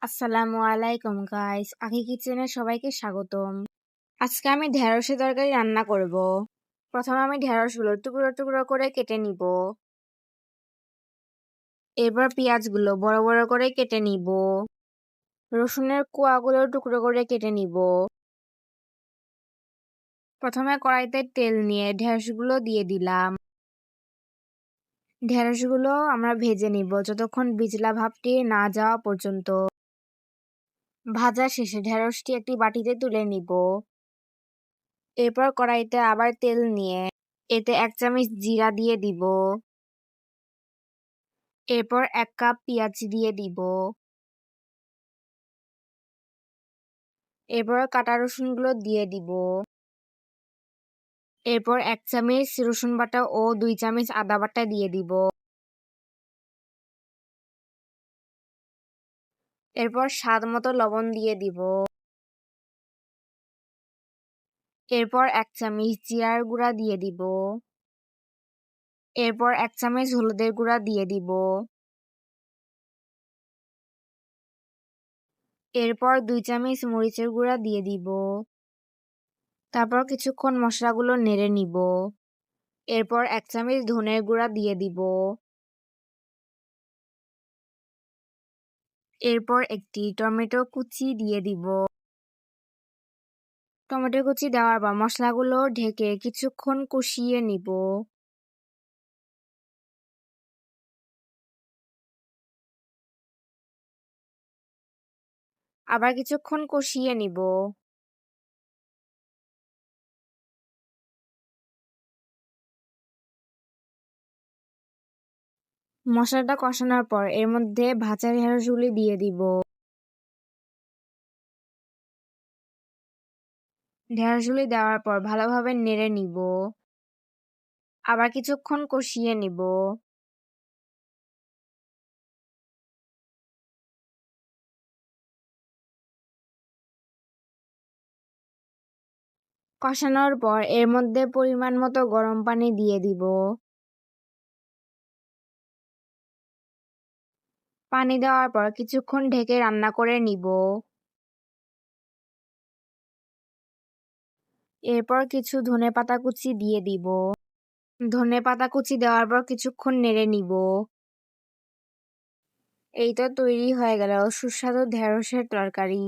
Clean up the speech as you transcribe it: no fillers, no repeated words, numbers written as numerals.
আসসালামু আলাইকুম গাইস, আখি কিচেনে সবাইকে স্বাগতম। আজকে আমি ঢেঁড়সের তরকারি রান্না করব। প্রথমে আমি ঢেঁড়সগুলো টুকরো টুকরো করে কেটে নিব। এরপর পেঁয়াজগুলো বড় বড় করে কেটে নিব। রসুনের কোয়াগুলো টুকরো করে কেটে নিব। প্রথমে কড়াইতে তেল নিয়ে ঢেঁড়সগুলো দিয়ে দিলাম। ঢেঁড়সগুলো আমরা ভেজে নিব যতক্ষণ বিজলা ভাবটি না যাওয়া পর্যন্ত। ভাজা শেষে ঢেঁড়সটি একটি বাটিতে তুলে নিব। এরপর কড়াইতে আবার তেল নিয়ে এতে 1 চামচ জিরা দিয়ে দিব। এরপর 1 কাপ পেঁয়াজ দিয়ে দিব। এরপর কাটা রসুনগুলো দিয়ে দিব। এরপর 1 চামচ রসুন বাটা ও 2 চামচ আদা বাটা দিয়ে দিব। এরপর স্বাদ মতো লবণ দিয়ে দিব। এরপর 1 চামচ জিরার গুঁড়া দিয়ে দিব। এরপর 1 চামচ হলুদের গুঁড়া দিয়ে দিব। এরপর 2 চামচ মরিচের গুঁড়া দিয়ে দিব। তারপর কিছুক্ষণ মশলাগুলো নেড়ে নিব। এরপর 1 চামচ ধনের গুঁড়া দিয়ে দিব। এরপর একটি টমেটো কুচি দিয়ে দিব। টমেটো কুচি দেওয়ার পর মশলাগুলো ঢেকে কিছুক্ষণ কষিয়ে নিব। আবার কিছুক্ষণ কষিয়ে নিব। মশলাটা কষানোর পর এর মধ্যে ভাজা ঢেঁড়সগুলি দিয়ে দিব। ঢেঁড়সগুলি দেওয়ার পর ভালোভাবে নেড়ে নিব। আবার কিছুক্ষণ কষিয়ে নিব। কষানোর পর এর মধ্যে পরিমাণ মতো গরম পানি দিয়ে দিব। পানি দেওয়ার পর কিছুক্ষণ ঢেকে রান্না করে নিব। এরপর কিছু ধনেপাতা কুচি দিয়ে দিব। ধনেপাতা কুচি দেওয়ার পর কিছুক্ষণ নেড়ে নিব। এই তো তৈরি হয়ে গেল সুস্বাদু ঢেঁড়সের তরকারি।